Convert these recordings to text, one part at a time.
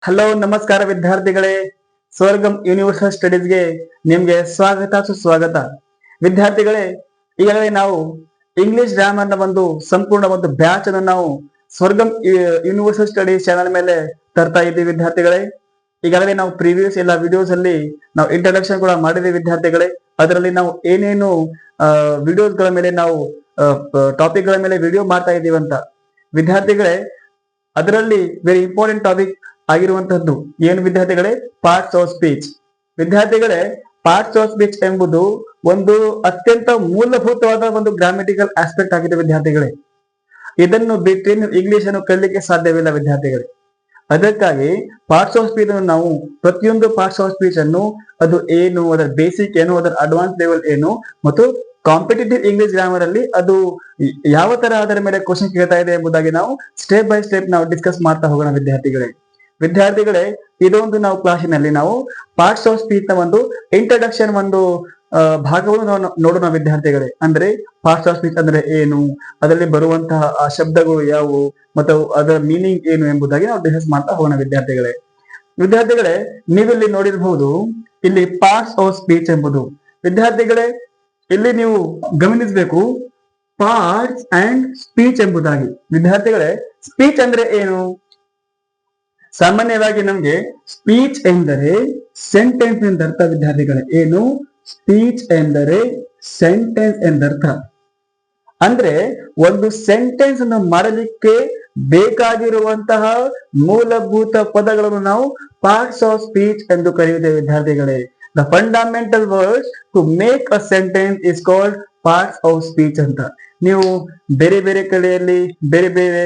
Hello ನಮಸ್ಕಾರ ವಿದ್ಯಾರ್ಥಿಗಳೇ, ಸ್ವರ್ಗಂ universal ಸ್ಟಡೀಸ್ಗೆ ನಿಮ್ಗೆ ಸ್ವಾಗತ ಸುಸ್ವಾಗತ. ವಿದ್ಯಾರ್ಥಿಗಳೇ, ಈಗಾಗಲೇ ನಾವು ಇಂಗ್ಲಿಷ್ ಗ್ರಾಮರ್ ನ ಒಂದು ಸಂಪೂರ್ಣ ಒಂದು ಬ್ಯಾಚ್ ಅನ್ನು ನಾವು ಸ್ವರ್ಗಂ ಯೂನಿವರ್ಸಲ್ ಸ್ಟಡೀಸ್ ಚಾನಲ್ ಮೇಲೆ ತರ್ತಾ ಇದ್ದೀವಿ ವಿದ್ಯಾರ್ಥಿಗಳೇ. ಈಗಾಗಲೇ ನಾವು ಪ್ರೀವಿಯಸ್ ಎಲ್ಲ ವಿಡಿಯೋಸ್ ಅಲ್ಲಿ ನಾವು ಇಂಟ್ರಡಕ್ಷನ್ ಕೂಡ ಮಾಡಿದ್ದೀವಿ ವಿದ್ಯಾರ್ಥಿಗಳೇ. ಅದರಲ್ಲಿ ನಾವು ಏನೇನು ವಿಡಿಯೋಸ್ ಗಳ ಮೇಲೆ ನಾವು ಟಾಪಿಕ್ ಗಳ ಮೇಲೆ ವಿಡಿಯೋ ಮಾಡ್ತಾ ಇದ್ದೀವಿ ಅಂತ ವಿದ್ಯಾರ್ಥಿಗಳೇ, ಅದರಲ್ಲಿ ವೆರಿ ಇಂಪಾರ್ಟೆಂಟ್ ಟಾಪಿಕ್ ಆಗಿರುವಂತದ್ದು ಏನು ವಿದ್ಯಾರ್ಥಿಗಳೇ? Parts of speech. ವಿದ್ಯಾರ್ಥಿಗಳೇ, ಪಾರ್ಟ್ಸ್ ಆಫ್ ಸ್ಪೀಚ್ ಎಂಬುದು ಒಂದು ಅತ್ಯಂತ ಮೂಲಭೂತವಾದ ಒಂದು ಗ್ರಾಮೆಟಿಕಲ್ ಆಸ್ಪೆಕ್ಟ್ ಆಗಿದೆ ವಿದ್ಯಾರ್ಥಿಗಳೇ. ಇದನ್ನು ಬಿಟ್ಟರೆ ನೀವು ಇಂಗ್ಲಿಷ್ ಅನ್ನು ಕಲಿಲಿಕ್ಕೆ ಸಾಧ್ಯವಿಲ್ಲ ವಿದ್ಯಾರ್ಥಿಗಳೇ. ಅದಕ್ಕಾಗಿ ಪಾರ್ಟ್ಸ್ ಆಫ್ ಸ್ಪೀಚ್ ಅನ್ನು ನಾವು ಪ್ರತಿಯೊಂದು ಪಾರ್ಟ್ಸ್ ಆಫ್ ಸ್ಪೀಚ್ ಅನ್ನು ಅದು ಏನು, ಅದರ ಬೇಸಿಕ್ ಏನು, ಅದರ ಅಡ್ವಾನ್ಸ್ ಲೆವೆಲ್ ಏನು, ಮತ್ತು ಕಾಂಪಿಟೇಟಿವ್ ಇಂಗ್ಲಿಷ್ ಗ್ರಾಮರ್ ಅಲ್ಲಿ ಅದು ಯಾವ ತರ ಅದರ ಮೇಲೆ ಕ್ವಶನ್ ಕೇಳ್ತಾ ಇದೆ ಎಂಬುದಾಗಿ ನಾವು ಸ್ಟೆಪ್ ಬೈ ಸ್ಟೆಪ್ ನಾವು ಡಿಸ್ಕಸ್ ಮಾಡ್ತಾ ಹೋಗೋಣ ವಿದ್ಯಾರ್ಥಿಗಳೇ. ಇದೊಂದು ನಾವು ಕ್ಲಾಸಿನಲ್ಲಿ ನಾವು ಪಾರ್ಟ್ಸ್ ಆಫ್ ಸ್ಪೀಚ್ ನ ಒಂದು ಇಂಟ್ರಡಕ್ಷನ್ ಒಂದು ಭಾಗವನ್ನು ನಾವು ನೋಡೋಣ ವಿದ್ಯಾರ್ಥಿಗಳೇ. ಅಂದ್ರೆ ಪಾರ್ಟ್ಸ್ ಆಫ್ ಸ್ಪೀಚ್ ಅಂದ್ರೆ ಏನು, ಅದರಲ್ಲಿ ಬರುವಂತಹ ಆ ಶಬ್ದಗಳು ಯಾವುವು ಮತ್ತು ಅದರ ಮೀನಿಂಗ್ ಏನು ಎಂಬುದಾಗಿ ನಾವು ಡಿಸ್ಕಸ್ ಮಾಡ್ತಾ ಹೋಗೋಣ ವಿದ್ಯಾರ್ಥಿಗಳೇ, ನೀವಿಲ್ಲಿ ನೋಡಿರಬಹುದು, ಇಲ್ಲಿ ಪಾರ್ಟ್ಸ್ ಆಫ್ ಸ್ಪೀಚ್ ಎಂಬುದು ವಿದ್ಯಾರ್ಥಿಗಳೇ, ಇಲ್ಲಿ ನೀವು ಗಮನಿಸಬೇಕು ಪಾರ್ಟ್ಸ್ ಅಂಡ್ ಸ್ಪೀಚ್ ಎಂಬುದಾಗಿ. ವಿದ್ಯಾರ್ಥಿಗಳೇ, ಸ್ಪೀಚ್ ಅಂದ್ರೆ ಏನು? ಸಾಮಾನ್ಯವಾಗಿ ನಮ್ಗೆ ಸ್ಪೀಚ್ ಎಂದರೆ ಸೆಂಟೆನ್ಸ್ ಎಂದರ್ಥ ವಿದ್ಯಾರ್ಥಿಗಳೇ. ಏನು? ಸ್ಪೀಚ್ ಎಂದರೆ ಸೆಂಟೆನ್ಸ್ ಎಂದರ್ಥ. ಅಂದ್ರೆ ಒಂದು ಸೆಂಟೆನ್ಸ್ ಅನ್ನು ಮಾಡಲಿಕ್ಕೆ ಬೇಕಾಗಿರುವಂತಹ ಮೂಲಭೂತ ಪದಗಳನ್ನು ನಾವು ಪಾರ್ಟ್ಸ್ ಆಫ್ ಸ್ಪೀಚ್ ಎಂದು ಕರೆಯುತ್ತೇವೆ ವಿದ್ಯಾರ್ಥಿಗಳೇ. The fundamental words to make a sentence is called parts of speech ಅಂತ. ನೀವು ಬೇರೆ ಬೇರೆ ಕಡೆಯಲ್ಲಿ ಬೇರೆ ಬೇರೆ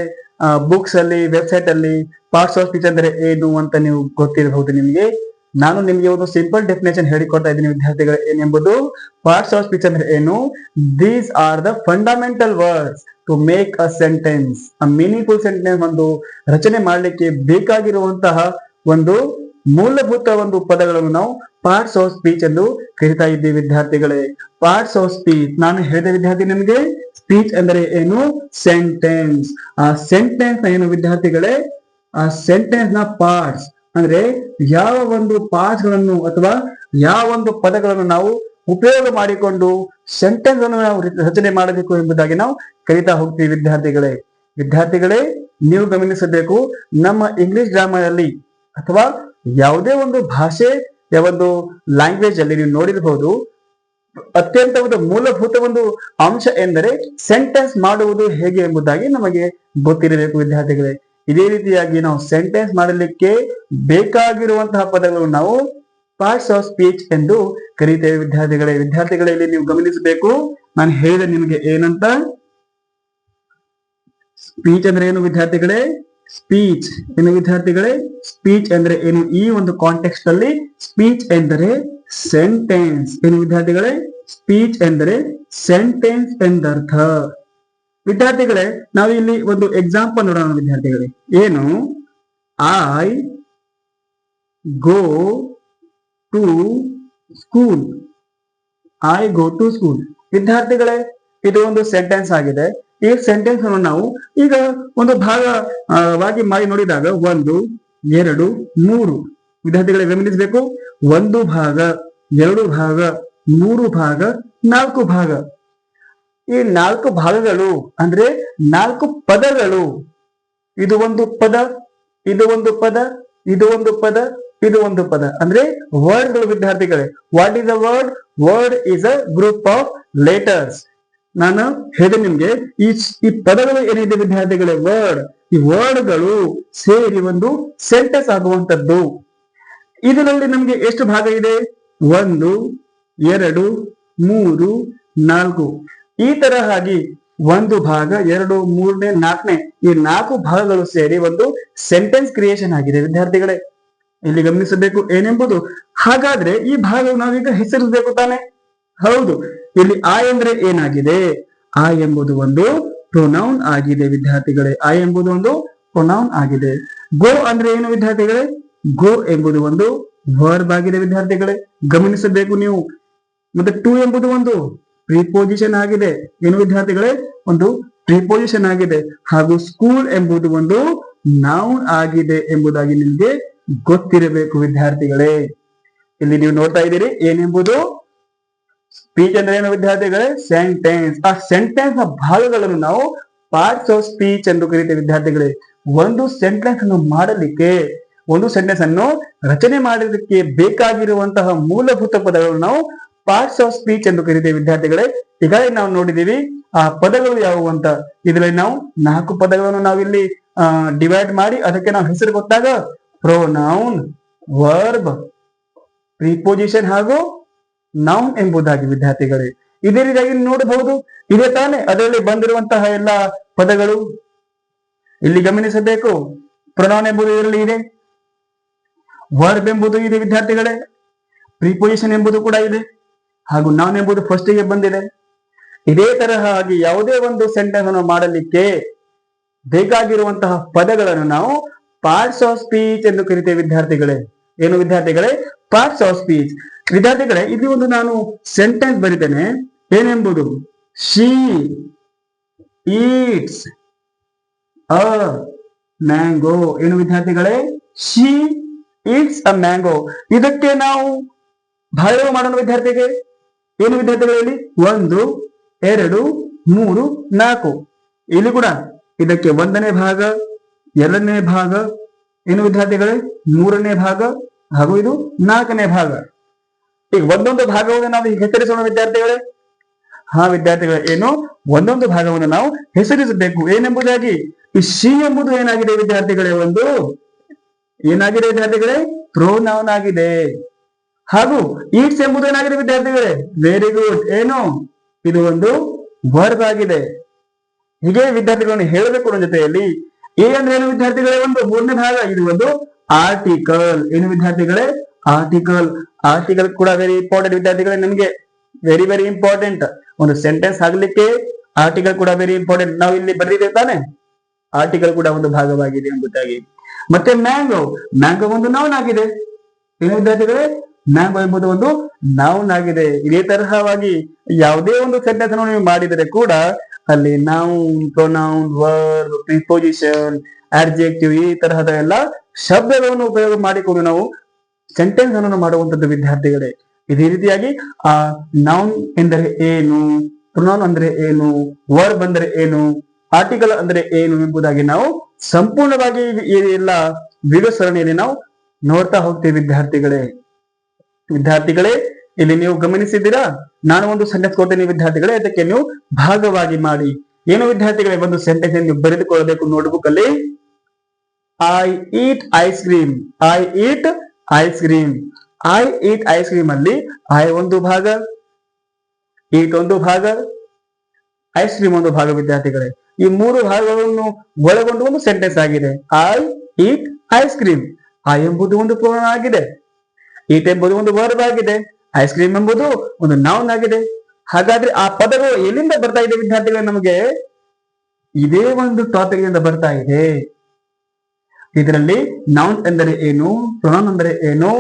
ಬುಕ್ಸ್ ಅಲ್ಲಿ ವೆಬ್ಸೈಟ್ ಅಲ್ಲಿ ಪಾರ್ಟ್ಸ್ ಆಫ್ ಸ್ಪೀಚ್ ಅಂದ್ರೆ ಏನು ಅಂತ ನೀವು ಗೊತ್ತಿರಬಹುದು ನಿಮಗೆ. ನಾನು ನಿಮ್ಗೆ ಒಂದು ಸಿಂಪಲ್ ಡೆಫಿನೇಷನ್ ಹೇಳಿಕೊಡ್ತಾ ಇದ್ದೀನಿ ವಿದ್ಯಾರ್ಥಿಗಳು. ಏನೆಂಬುದು ಪಾರ್ಟ್ಸ್ ಆಫ್ ಸ್ಪೀಚ್ ಅಂದ್ರೆ ಏನು? These are the fundamental words to make a sentence. A meaningful sentence ಒಂದು ರಚನೆ ಮಾಡಲಿಕ್ಕೆ ಬೇಕಾಗಿರುವಂತಹ ಒಂದು ಮೂಲಭೂತ ಒಂದು ಪದಗಳನ್ನು ನಾವು ಪಾರ್ಟ್ಸ್ ಆಫ್ ಸ್ಪೀಚ್ ಎಂದು ಕರಿತಾ ಇದ್ದೀವಿ ವಿದ್ಯಾರ್ಥಿಗಳೇ. ಪಾರ್ಟ್ಸ್ ಆಫ್ ಸ್ಪೀಚ್ ನಾನು ಹೇಳಿದ ವಿದ್ಯಾರ್ಥಿ ನಿಮಗೆ ಸ್ಪೀಚ್ ಅಂದರೆ ಏನು? ಸೆಂಟೆನ್ಸ್. ಆ ಸೆಂಟೆನ್ಸ್ ನ ಏನು ವಿದ್ಯಾರ್ಥಿಗಳೇ? ಆ ಸೆಂಟೆನ್ಸ್ ನ ಪಾರ್ಟ್ಸ್ ಅಂದ್ರೆ ಯಾವ ಒಂದು ಪಾರ್ಟ್ಸ್ ಗಳನ್ನು ಅಥವಾ ಯಾವ ಒಂದು ಪದಗಳನ್ನು ನಾವು ಉಪಯೋಗ ಮಾಡಿಕೊಂಡು ಸೆಂಟೆನ್ಸ್ ಅನ್ನು ನಾವು ರಚನೆ ಮಾಡಬೇಕು ಎಂಬುದಾಗಿ ನಾವು ಕಲಿತಾ ಹೋಗ್ತೀವಿ ವಿದ್ಯಾರ್ಥಿಗಳೇ, ನೀವು ಗಮನಿಸಬೇಕು, ನಮ್ಮ ಇಂಗ್ಲಿಷ್ ಗ್ರಾಮರ್ ಅಲ್ಲಿ ಅಥವಾ ಯಾವುದೇ ಒಂದು ಭಾಷೆಯ ಒಂದು ಲ್ಯಾಂಗ್ವೇಜ್ ಅಲ್ಲಿ ನೀವು ನೋಡಿರಬಹುದು, ಅತ್ಯಂತ ಒಂದು ಮೂಲಭೂತ ಒಂದು ಅಂಶ ಎಂದರೆ ಸೆಂಟೆನ್ಸ್ ಮಾಡುವುದು ಹೇಗೆ ಎಂಬುದಾಗಿ ನಮಗೆ ಗೊತ್ತಿರಬೇಕು ವಿದ್ಯಾರ್ಥಿಗಳೇ. ಇದೇ ರೀತಿಯಾಗಿ ನಾವು ಸೆಂಟೆನ್ಸ್ ಮಾಡಲಿಕ್ಕೆ ಬೇಕಾಗಿರುವಂತಹ ಪದಗಳು ನಾವು ಪಾರ್ಟ್ಸ್ ಆಫ್ ಸ್ಪೀಚ್ ಎಂದು ಕರೀತೇವೆ ವಿದ್ಯಾರ್ಥಿಗಳೇ, ಇಲ್ಲಿ ನೀವು ಗಮನಿಸಬೇಕು, ನಾನು ಹೇಳಿದೆ ನಿಮಗೆ ಏನಂತ. ಸ್ಪೀಚ್ ಅಂದ್ರೆ ಏನು ವಿದ್ಯಾರ್ಥಿಗಳೇ? ಸ್ಪೀಚ್ ಏನು ವಿದ್ಯಾರ್ಥಿಗಳೇ? ಸ್ಪೀಚ್ ಅಂದ್ರೆ ಏನು? ಈ ಒಂದು ಕಾಂಟೆಕ್ಸ್ಟ್ ಅಲ್ಲಿ ಸ್ಪೀಚ್ ಎಂದರೆ ಸೆಂಟೆನ್ಸ್. ಏನು ವಿದ್ಯಾರ್ಥಿಗಳೇ? ಸ್ಪೀಚ್ ಎಂದರೆ ಸೆಂಟೆನ್ಸ್ ಎಂದರ್ಥ ವಿದ್ಯಾರ್ಥಿಗಳೇ. ನಾವು ಇಲ್ಲಿ ಒಂದು ಎಕ್ಸಾಂಪಲ್ ನೋಡೋಣ ವಿದ್ಯಾರ್ಥಿಗಳೇ. ಏನು? I go to school. I go to school ವಿದ್ಯಾರ್ಥಿಗಳೇ, ಇದು ಒಂದು ಸೆಂಟೆನ್ಸ್ ಆಗಿದೆ. ಈ ಸೆಂಟೆನ್ಸ್ ಅನ್ನು ನಾವು ಈಗ ಒಂದು ಭಾಗವಾಗಿ ಮಾಡಿ ನೋಡಿದಾಗ 1, 2, 3 ವಿದ್ಯಾರ್ಥಿಗಳೇ ಗಮನಿಸಬೇಕು. 1 ಭಾಗ, 2 ಭಾಗ, 3 ಭಾಗ, 4 ಭಾಗ. ಈ 4 ಭಾಗಗಳು ಅಂದ್ರೆ 4 ಪದಗಳು. ಇದು ಒಂದು ಪದ, ಇದು ಒಂದು ಪದ, ಇದು ಒಂದು ಪದ, ಇದು ಒಂದು ಪದ, ಅಂದ್ರೆ ವರ್ಡ್ಗಳು ವಿದ್ಯಾರ್ಥಿಗಳೇ. What is a word? Word is a group of letters. ನಾನು ಹೇಳಿದೆ ನಿಮ್ಗೆ, ಈ ಪದಗಳು ಏನಿದೆ ವಿದ್ಯಾರ್ಥಿಗಳೇ, ವರ್ಡ್. ಈ ವರ್ಡ್ಗಳು ಸೇರಿ ಒಂದು ಸೆಂಟೆನ್ಸ್ ಆಗುವಂತದ್ದು. ಇದರಲ್ಲಿ ನಮ್ಗೆ ಎಷ್ಟು ಭಾಗ ಇದೆ? 1, 2, 3, 4 ಈ ತರಹಾಗಿ 1 ಭಾಗ, 2, 3, 4 ಈ 4 ಭಾಗಗಳು ಸೇರಿ ಒಂದು ಸೆಂಟೆನ್ಸ್ ಕ್ರಿಯೇಷನ್ ಆಗಿದೆ ವಿದ್ಯಾರ್ಥಿಗಳೇ. ಇಲ್ಲಿ ಗಮನಿಸಬೇಕು ಏನೆಂಬುದು. ಹಾಗಾದ್ರೆ ಈ ಭಾಗವು ನಾವೀಗ ಹೆಸರಿಸಬೇಕು ತಾನೆ? ಹೌದು. ಇಲ್ಲಿ ಐ ಅಂದ್ರೆ ಏನಾಗಿದೆ? ಐ ಎಂಬುದು ಒಂದು ಪ್ರೊನೌನ್ ಆಗಿದೆ ವಿದ್ಯಾರ್ಥಿಗಳೇ. ಐ ಎಂಬುದು ಒಂದು ಪ್ರೊನೌನ್ ಆಗಿದೆ. ಗೋ ಅಂದ್ರೆ ಏನು ವಿದ್ಯಾರ್ಥಿಗಳೇ? ಗೋ ಎಂಬುದು ಒಂದು ವರ್ಬ್ ಆಗಿದೆ ವಿದ್ಯಾರ್ಥಿಗಳೇ, ಗಮನಿಸಬೇಕು ನೀವು. ಮತ್ತೆ ಟು ಎಂಬುದು ಒಂದು ಪ್ರಿಪೋಸಿಷನ್ ಆಗಿದೆ. ಏನು ವಿದ್ಯಾರ್ಥಿಗಳೇ? ಒಂದು ಪ್ರಿಪೋಸಿಷನ್ ಆಗಿದೆ. ಹಾಗೂ ಸ್ಕೂಲ್ ಎಂಬುದು ಒಂದು ನೌನ್ ಆಗಿದೆ ಎಂಬುದಾಗಿ ನಿಮಗೆ ಗೊತ್ತಿರಬೇಕು ವಿದ್ಯಾರ್ಥಿಗಳೇ. ಇಲ್ಲಿ ನೀವು ನೋಡ್ತಾ ಇದ್ದೀರಿ ಏನೆಂಬುದು ಸ್ಪೀಚ್ ಅಂದ್ರೆ ಏನು ವಿದ್ಯಾರ್ಥಿಗಳೇ? ಸೆಂಟೆನ್ಸ್. ಆ ಸೆಂಟೆನ್ಸ್ ನ ಭಾಗಗಳನ್ನು ನಾವು ಪಾರ್ಟ್ಸ್ ಆಫ್ ಸ್ಪೀಚ್ ಎಂದು ಕರೀತೇವೆ ವಿದ್ಯಾರ್ಥಿಗಳೇ. ಒಂದು ಸೆಂಟೆನ್ಸ್ ಅನ್ನು ಮಾಡಲಿಕ್ಕೆ, ಒಂದು ಸೆಂಟೆನ್ಸ್ ಅನ್ನು ರಚನೆ ಮಾಡೋದಕ್ಕೆ ಬೇಕಾಗಿರುವಂತಹ ಮೂಲಭೂತ ಪದಗಳನ್ನು ನಾವು ಪಾರ್ಟ್ಸ್ ಆಫ್ ಸ್ಪೀಚ್ ಎಂದು ಕರೀತೇವೆ ವಿದ್ಯಾರ್ಥಿಗಳೇ. ಈಗಾಗಲೇ ನಾವು ನೋಡಿದೀವಿ ಆ ಪದಗಳು ಯಾವುವು ಅಂತ. ಇದರಲ್ಲಿ ನಾವು 4 ಪದಗಳನ್ನು ನಾವಿಲ್ಲಿ ಡಿವೈಡ್ ಮಾಡಿ ಅದಕ್ಕೆ ನಾವು ಹೆಸರು ಕೊಟ್ಟಾಗ ಪ್ರೊನೌನ್, ವರ್ಬ್, ಪ್ರಿಪೋಸಿಷನ್ ಹಾಗೂ ನೌನ್ ಎಂಬುದಾಗಿ ವಿದ್ಯಾರ್ಥಿಗಳೇ. ಇದೇ ರೀತಿಯಾಗಿ ನೋಡಬಹುದು. ಇದೇ ತಾನೇ ಅದರಲ್ಲಿ ಬಂದಿರುವಂತಹ ಎಲ್ಲಾ ಪದಗಳು. ಇಲ್ಲಿ ಗಮನಿಸಬೇಕು, ಪ್ರೊನೌನ್ ಎಂಬುದು ಇದರಲ್ಲಿ ಇದೆ, ವರ್ಬ್ ಎಂಬುದು ಇದೆ ವಿದ್ಯಾರ್ಥಿಗಳೇ, ಪ್ರಿಪೋಸಿಷನ್ ಎಂಬುದು ಕೂಡ ಇದೆ, ಹಾಗೂ ನೌನ್ ಎಂಬುದು ಫಸ್ಟ್ ಗೆ ಬಂದಿದೆ. ಇದೇ ತರಹಾಗಿ ಯಾವುದೇ ಒಂದು ಸೆಂಟೆನ್ಸ್ ಅನ್ನು ಮಾಡಲಿಕ್ಕೆ ಬೇಕಾಗಿರುವಂತಹ ಪದಗಳನ್ನು ನಾವು ಪಾರ್ಟ್ಸ್ ಆಫ್ ಸ್ಪೀಚ್ ಎಂದು ಕರಿತೇವೆ ವಿದ್ಯಾರ್ಥಿಗಳೇ. ಏನು ವಿದ್ಯಾರ್ಥಿಗಳೇ? Parts of speech. ವಿದ್ಯಾರ್ಥಿಗಳೇ, ಇಲ್ಲಿ ಒಂದು ನಾನು ಸೆಂಟೆನ್ಸ್ ಬರಿತೇನೆ. ಏನೆಂಬುದು? She eats a mango. ಏನು ವಿದ್ಯಾರ್ಥಿಗಳೇ? She eats a mango. ಇದಕ್ಕೆ ನಾವು ಭಾಗ ಮಾಡೋಣ ವಿದ್ಯಾರ್ಥಿಗೆ. ಏನು ವಿದ್ಯಾರ್ಥಿಗಳಲ್ಲಿ? 1, 2, 3, 4. ಇಲ್ಲಿ ಕೂಡ ಇದಕ್ಕೆ 1ನೇ ಭಾಗ, 2ನೇ ಭಾಗ, ಏನು ವಿದ್ಯಾರ್ಥಿಗಳೇ? 3ನೇ ಭಾಗ ಹಾಗೂ ಇದು 4ನೇ ಭಾಗ. ಈಗ ಒಂದೊಂದು ಭಾಗವನ್ನು ನಾವು ಹೆಸರಿಸೋಣ ವಿದ್ಯಾರ್ಥಿಗಳೇ. ಹಾ ವಿದ್ಯಾರ್ಥಿಗಳೇ, ಏನು ಒಂದೊಂದು ಭಾಗವನ್ನು ನಾವು ಹೆಸರಿಸಬೇಕು. ಏನೆಂಬುದಾಗಿ? ಈ ಶಿ ಎಂಬುದು ಏನಾಗಿದೆ ವಿದ್ಯಾರ್ಥಿಗಳೇ? ಒಂದು ಏನಾಗಿದೆ ವಿದ್ಯಾರ್ಥಿಗಳೇ? ಪ್ರೊನೌನ್ ಆಗಿದೆ. ಹಾಗೂ ಈಟ್ಸ್ ಎಂಬುದು ಏನಾಗಿದೆ ವಿದ್ಯಾರ್ಥಿಗಳೇ? Very good. ಏನು? ಇದು ಒಂದು ವರ್ಬ್ ಆಗಿದೆ. ಹೀಗೆ ವಿದ್ಯಾರ್ಥಿಗಳನ್ನು ಹೇಳಬೇಕು ನನ್ನ ಜೊತೆಯಲ್ಲಿ. ಎ ಅಂದ್ರೆ ಏನು ವಿದ್ಯಾರ್ಥಿಗಳೇ? ಒಂದು 3ನೇ ಭಾಗ. ಇದು ಒಂದು ಆರ್ಟಿಕಲ್. ಏನು ವಿದ್ಯಾರ್ಥಿಗಳೇ? ಆರ್ಟಿಕಲ್. ಆರ್ಟಿಕಲ್ ಕೂಡ ವೆರಿ ಇಂಪಾರ್ಟೆಂಟ್ ವಿದ್ಯಾರ್ಥಿಗಳೇ. ನಮಗೆ ವೆರಿ ವೆರಿ ಇಂಪಾರ್ಟೆಂಟ್. ಒಂದು ಸೆಂಟೆನ್ಸ್ ಆಗ್ಲಿಕ್ಕೆ ಆರ್ಟಿಕಲ್ ಕೂಡ ವೆರಿ ಇಂಪಾರ್ಟೆಂಟ್. ನಾವು ಇಲ್ಲಿ ಬರೆದಿದ್ದೇವೆ ತಾನೆ, ಆರ್ಟಿಕಲ್ ಕೂಡ ಒಂದು ಭಾಗವಾಗಿದೆ ಎಂಬುದಾಗಿ. ಮತ್ತೆ ಮ್ಯಾಂಗೋ. ಮ್ಯಾಂಗೋ ಒಂದು ನೌನ್ ಆಗಿದೆ. ಏನು ವಿದ್ಯಾರ್ಥಿಗಳೇ? ಮ್ಯಾಂಗೋ ಎಂಬುದು ಒಂದು ನೌನ್ ಆಗಿದೆ. ಇದೇ ತರಹವಾಗಿ ಯಾವುದೇ ಒಂದು ಸೆಂಟೆನ್ಸ್ ಅನ್ನು ನೀವು ಮಾಡಿದರೆ ಕೂಡ ಅಲ್ಲಿ noun, pronoun, verb, preposition, adjective ಈ ತರಹದ ಎಲ್ಲ ಶಬ್ದಗಳನ್ನು ಉಪಯೋಗ ಮಾಡಿಕೊಂಡು ನಾವು ಸೆಂಟೆನ್ಸ್ ಅನ್ನು ಮಾಡುವಂತದ್ದು ವಿದ್ಯಾರ್ಥಿಗಳೇ. ಇದೇ ರೀತಿಯಾಗಿ ಆ ನೌನ್ ಎಂದರೆ ಏನು, ಪ್ರೊನೌನ್ ಅಂದ್ರೆ ಏನು, ವರ್ಬ್ ಅಂದ್ರೆ ಏನು, ಆರ್ಟಿಕಲ್ ಅಂದ್ರೆ ಏನು ಎಂಬುದಾಗಿ ನಾವು ಸಂಪೂರ್ಣವಾಗಿ ಈ ಎಲ್ಲ ವಿಡಿಯೋ ಸರಣಿಯಲ್ಲಿ ನಾವು ನೋಡ್ತಾ ಹೋಗ್ತೇವೆ ವಿದ್ಯಾರ್ಥಿಗಳೇ. ವಿದ್ಯಾರ್ಥಿಗಳೇ, ಇಲ್ಲಿ ನೀವು ಗಮನಿಸಿದ್ದೀರಾ? ನಾನು ಒಂದು ಸೆಂಟೆನ್ಸ್ ಕೊಡ್ತೇನೆ ವಿದ್ಯಾರ್ಥಿಗಳೇ, ಅದಕ್ಕೆ ನೀವು ಭಾಗವಾಗಿ ಮಾಡಿ. ಏನು ವಿದ್ಯಾರ್ಥಿಗಳೇ? ಒಂದು ಸೆಂಟೆನ್ಸ್ ನೀವು ಬರೆದುಕೊಳ್ಳಬೇಕು ನೋಟ್ಬುಕ್ ಅಲ್ಲಿ. I eat ice cream. I eat ice cream. I eat ice cream ಅಲ್ಲಿ ಐ ಒಂದು ಭಾಗ, ಈಟ್ ಒಂದು ಭಾಗ, ಐಸ್ ಕ್ರೀಮ್ ಒಂದು ಭಾಗ ವಿದ್ಯಾರ್ಥಿಗಳೇ. ಈ 3 ಭಾಗಗಳನ್ನು ಒಳಗೊಂಡು ಒಂದು ಸೆಂಟೆನ್ಸ್ ಆಗಿದೆ. I eat ice cream. I ಎಂಬುದು ಒಂದು ಪ್ರೊನೌನ್ ಆಗಿದೆ, ಈಟ್ ಎಂಬುದು ಒಂದು ವರ್ಬ್ ಆಗಿದೆ, ಐಸ್ ಕ್ರೀಮ್ ಎಂಬುದು ಒಂದು ನೌನ್ ಆಗಿದೆ. ಹಾಗಾದ್ರೆ ಆ ಪದಗಳು ಎಲ್ಲಿಂದ ಬರ್ತಾ ಇದೆ ವಿದ್ಯಾರ್ಥಿಗಳೇ? ನಮಗೆ ಇದೇ ಒಂದು ಟಾಪಿಕ್ ಇಂದ ಬರ್ತಾ ಇದೆ. ಇದರಲ್ಲಿ ನೌನ್ ಎಂದರೆ ಏನು, ಪ್ರೊನೌನ್ ಅಂದರೆ ಏನು,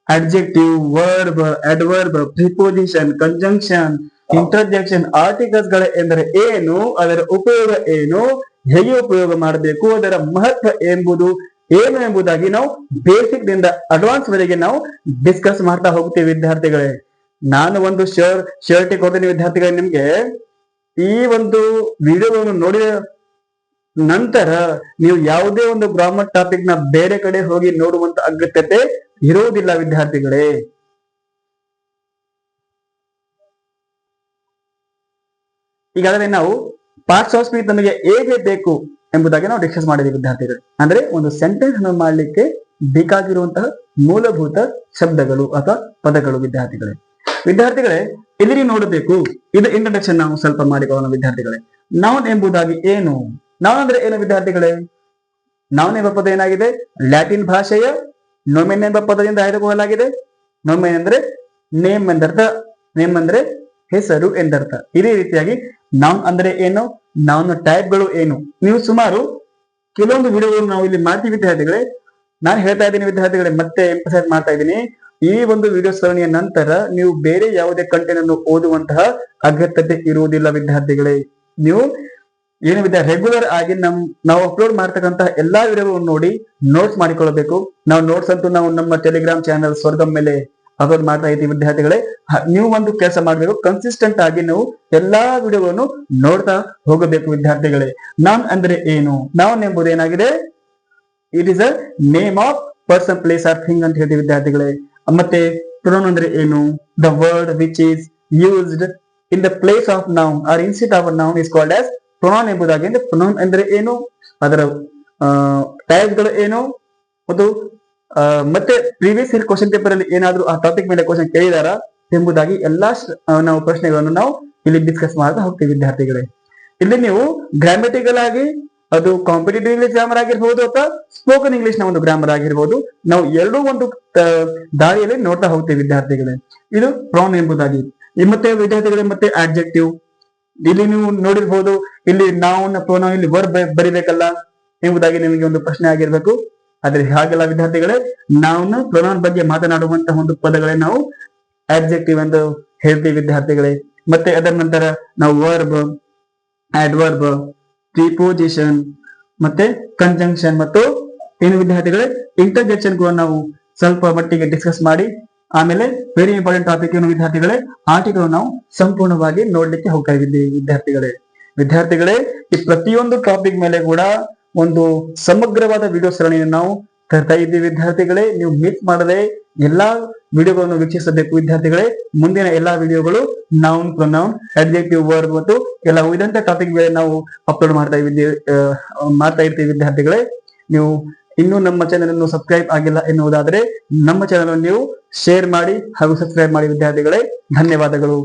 adjective, verb, adverb, preposition, conjunction, interjection, articles ಗಳ ಎಂದರೆ ಏನು, ಅದರ ಉಪಯೋಗ ಏನು, ಹೇಗೆ ಉಪಯೋಗ ಮಾಡಬೇಕು, ಅದರ ಮಹತ್ವ ಎಂಬುದು ಏನು ಎಂಬುದಾಗಿ ನಾವು ಬೇಸಿಕ್ ದಿಂದ ಅಡ್ವಾನ್ಸ್ ವರೆಗೆ ನಾವು ಡಿಸ್ಕಸ್ ಮಾಡ್ತಾ ಹೋಗ್ತೀವಿ ವಿದ್ಯಾರ್ಥಿಗಳೇ. ನಾನು ಒಂದು ಶರ್ಟ್ ಕೊಡ್ತೀನಿ ವಿದ್ಯಾರ್ಥಿಗಳೇ. ನಿಮ್ಗೆ ಈ ಒಂದು ವಿಡಿಯೋವನ್ನು ನೋಡಿದ ನಂತರ ನೀವು ಯಾವುದೇ ಒಂದು ಗ್ರಾಮರ್ ಟಾಪಿಕ್ ನ ಬೇರೆ ಕಡೆ ಹೋಗಿ ನೋಡುವಂತ ಅಗತ್ಯತೆ ಇರುವುದಿಲ್ಲ ವಿದ್ಯಾರ್ಥಿಗಳೇ. ಈಗಾಗಲೇ ನಾವು ಪಾರ್ಟ್ಸ್ ಆಫ್ ಸ್ಪೀಚ್ ನಮಗೆ ಹೇಗೆ ಬೇಕು ಎಂಬುದಾಗಿ ನಾವು ಡಿಸ್ಕಸ್ ಮಾಡಿದ್ವಿ ವಿದ್ಯಾರ್ಥಿಗಳು. ಅಂದ್ರೆ ಒಂದು ಸೆಂಟೆನ್ಸ್ ಅನ್ನು ಮಾಡಲಿಕ್ಕೆ ಬೇಕಾಗಿರುವಂತಹ ಮೂಲಭೂತ ಶಬ್ದಗಳು ಅಥವಾ ಪದಗಳು ವಿದ್ಯಾರ್ಥಿಗಳೇ. ವಿದ್ಯಾರ್ಥಿಗಳೇ, ಇಲ್ಲಿ ನೀವು ನೋಡಬೇಕು. ಇದು ಇಂಟ್ರಡಕ್ಷನ್ ನಾವು ಸ್ವಲ್ಪ ಮಾಡಿಕೊಳ್ಳೋಣ ವಿದ್ಯಾರ್ಥಿಗಳೇ. ನೌನ್ ಎಂಬುದಾಗಿ ಏನು? ನೌನ್ ಅಂದ್ರೆ ಏನು ವಿದ್ಯಾರ್ಥಿಗಳೇ? ನೌನ್ ಎಂಬ ಪದ ಏನಾಗಿದೆ? ಲ್ಯಾಟಿನ್ ಭಾಷೆಯ ನೋಮೆನ್ ಎಂಬ ಪದದಿಂದ ಆಯ್ದುಕೊಳ್ಳಲಾಗಿದೆ. ನೋಮೆನ್ ಅಂದ್ರೆ ನೇಮ್ ಎಂದರ್ಥ, ನೇಮ್ ಅಂದ್ರೆ ಹೆಸರು ಎಂದರ್ಥ. ಇದೇ ರೀತಿಯಾಗಿ ನೌನ್ ಅಂದ್ರೆ ಏನು, ನೌನ್ ಟೈಪ್ಗಳು ಏನು, ನೀವು ಸುಮಾರು ಕೆಲವೊಂದು ವಿಡಿಯೋಗಳನ್ನು ನಾವು ಇಲ್ಲಿ ಮಾಡ್ತೀವಿ ವಿದ್ಯಾರ್ಥಿಗಳೇ. ನಾನು ಹೇಳ್ತಾ ಇದ್ದೀನಿ ವಿದ್ಯಾರ್ಥಿಗಳೇ, ಮತ್ತೆ ಎಂಫಸೈಸ್ ಮಾಡ್ತಾ ಇದ್ದೀನಿ, ಈ ಒಂದು ವಿಡಿಯೋ ಸರಣಿಯ ನಂತರ ನೀವು ಬೇರೆ ಯಾವುದೇ ಕಂಟೆಂಟ್ ಅನ್ನು ಓದುವಂತಹ ಅಗತ್ಯತೆ ಇರುವುದಿಲ್ಲ ವಿದ್ಯಾರ್ಥಿಗಳೇ. ನೀವು ಏನು ರೆಗ್ಯುಲರ್ ಆಗಿ ನಾವು ಅಪ್ಲೋಡ್ ಮಾಡ್ತಕ್ಕಂತ ಎಲ್ಲಾ ವಿಡಿಯೋಗಳನ್ನು ನೋಡಿ ನೋಟ್ಸ್ ಮಾಡಿಕೊಳ್ಳಬೇಕು. ನಾವು ನೋಟ್ಸ್ ಅಂತೂ ನಾವು ನಮ್ಮ ಟೆಲಿಗ್ರಾಮ್ ಚಾನಲ್ ಸ್ವರ್ಗಂ ಮೇಲೆ ಅಪ್ಲೋಡ್ ಮಾಡ್ತಾ ಇದ್ದೀವಿ ವಿದ್ಯಾರ್ಥಿಗಳೇ. ನೀವು ಒಂದು ಕೆಲಸ ಮಾಡಬೇಕು, ಕನ್ಸಿಸ್ಟೆಂಟ್ ಆಗಿ ನೀವು ಎಲ್ಲಾ ವಿಡಿಯೋಗಳನ್ನು ನೋಡ್ತಾ ಹೋಗಬೇಕು ವಿದ್ಯಾರ್ಥಿಗಳೇ. ನೌನ್ ಅಂದ್ರೆ ಏನು? ನೌನ್ ಎಂಬುದು ಏನಾಗಿದೆ? It is a name of person, place R thing ಅಂತ ಹೇಳ್ತೀವಿ ವಿದ್ಯಾರ್ಥಿಗಳೇ. ಮತ್ತೆ ಪ್ರೊನೌನ್ ಅಂದ್ರೆ ಏನು? The word which is used in the place of noun R instead of noun is called as pronoun ಎಂಬುದಾಗಿ. ಪ್ರೊನೌನ್ ಅಂದ್ರೆ ಏನು, ಅದರ ಟೈಪ್ ಗಳು ಏನು, ಮತ್ತು ಮತ್ತೆ ಪ್ರೀವಿಯಸ್ ಇಯರ್ ಕ್ವಶನ್ ಪೇಪರ್ ಅಲ್ಲಿ ಏನಾದ್ರು ಆ ಟಾಪಿಕ್ ಮೇಲೆ ಕ್ವಶನ್ ಕೇಳಿದಾರ ಎಂಬುದಾಗಿ ಎಲ್ಲಾ ನಾವು ಪ್ರಶ್ನೆಗಳನ್ನು ನಾವು ಇಲ್ಲಿ ಡಿಸ್ಕಸ್ ಮಾಡ್ತಾ ಹೋಗ್ತೀವಿ ವಿದ್ಯಾರ್ಥಿಗಳೇ. ಇಲ್ಲಿ ನೀವು ಗ್ರಾಮೆಟಿಕಲ್ ಆಗಿ ಅದು ಕಾಂಪಿಟೇಟಿವ್ ಇಂಗ್ಲಿಷ್ ಗ್ರಾಮರ್ ಆಗಿರ್ಬೋದು ಅಥವಾ ಸ್ಪೋಕನ್ ಇಂಗ್ಲಿಷ್ ನ ಒಂದು ಗ್ರಾಮರ್ ಆಗಿರ್ಬೋದು, ನಾವು ಎರಡೂ ಒಂದು ದಾರಿಯಲ್ಲಿ ನೋಡ್ತಾ ಹೋಗ್ತೀವಿ ವಿದ್ಯಾರ್ಥಿಗಳೇ. ಇದು ಪ್ರೊನೌನ್ ಎಂಬುದಾಗಿ. ಮತ್ತೆ ವಿದ್ಯಾರ್ಥಿಗಳೇ, ಮತ್ತೆ ಆಡ್ಜೆಕ್ಟಿವ್ ಇಲ್ಲಿ ನೀವು ನೋಡಿರ್ಬೋದು, ಇಲ್ಲಿ ನೌನ್ ಪ್ರೊನೌನ್ ಇಲ್ಲಿ ವರ್ಬ್ ಬರಿಬೇಕಲ್ಲ ಎಂಬುದಾಗಿ ನಿಮಗೆ ಒಂದು ಪ್ರಶ್ನೆ ಆಗಿರ್ಬೇಕು. ಆದ್ರೆ ಹಾಗೆಲ್ಲ ವಿದ್ಯಾರ್ಥಿಗಳೇ, ನೌನ್ ಪ್ರೊನೌನ್ ಬಗ್ಗೆ ಮಾತನಾಡುವಂತಹ ಒಂದು ಪದಗಳೇ ನಾವು ಆಡ್ಜೆಕ್ಟಿವ್ ಎಂದು ಹೇಳ್ತೀವಿ ವಿದ್ಯಾರ್ಥಿಗಳೇ. ಮತ್ತೆ ಅದರ ನಂತರ ನಾವು ವರ್ಬ್, ಅಡ್ವರ್ಬ್, ಪ್ರಿಪೋಸಿಷನ್, ಮತ್ತೆ ಕಂಜಂಕ್ಷನ್ ಮತ್ತು ಏನು ವಿದ್ಯಾರ್ಥಿಗಳೇ ಇಂಟರ್ಜೆಕ್ಷನ್ ಕೂಡ ನಾವು ಸ್ವಲ್ಪ ಮಟ್ಟಿಗೆ ಡಿಸ್ಕಸ್ ಮಾಡಿ ಆಮೇಲೆ ವೆರಿ ಇಂಪಾರ್ಟೆಂಟ್ ಟಾಪಿಕ್ ಏನು ವಿದ್ಯಾರ್ಥಿಗಳೇ, ಆರ್ಟಿಕಲ್ ನಾವು ಸಂಪೂರ್ಣವಾಗಿ ನೋಡ್ಲಿಕ್ಕೆ ಹೋಗ್ತಾ ಇದ್ದೀವಿ ವಿದ್ಯಾರ್ಥಿಗಳೇ. ಈ ಪ್ರತಿಯೊಂದು ಟಾಪಿಕ್ ಮೇಲೆ ಕೂಡ ಒಂದು ಸಮಗ್ರವಾದ ವಿಡಿಯೋ ಸರಣಿಯನ್ನು ನಾವು ತರ್ತಾ ಇದ್ದೀವಿ ವಿದ್ಯಾರ್ಥಿಗಳೇ. ನೀವು ಮಿಸ್ ಮಾಡದೆ ಎಲ್ಲಾ ವಿಡಿಯೋಗಳನ್ನು ವೀಕ್ಷಿಸಬೇಕು ವಿದ್ಯಾರ್ಥಿಗಳೇ. ಮುಂದಿನ ಎಲ್ಲಾ ವಿಡಿಯೋಗಳು ನೌನ್, ಪ್ರೊನೌನ್, ಅಡ್ಜೆಕ್ಟಿವ್, ವರ್ಬ್ ಮತ್ತು ಎಲ್ಲ ಉಳಿದಂತ ಟಾಪಿಕ್ ಮೇಲೆ ನಾವು ಅಪ್ಲೋಡ್ ಮಾಡ್ತಾ ಇರ್ತೀವಿ ವಿದ್ಯಾರ್ಥಿಗಳೇ. ನೀವು ಇನ್ನೂ ನಮ್ಮ ಚಾನೆಲ್ ಅನ್ನು ಸಬ್ಸ್ಕ್ರೈಬ್ ಆಗಿಲ್ಲ ಎನ್ನುವುದಾದರೆ ನಮ್ಮ ಚಾನೆಲ್ ಅನ್ನು ನೀವು ಶೇರ್ ಮಾಡಿ ಹಾಗೂ ಸಬ್ಸ್ಕ್ರೈಬ್ ಮಾಡಿ ವಿದ್ಯಾರ್ಥಿಗಳೇ. ಧನ್ಯವಾದಗಳು.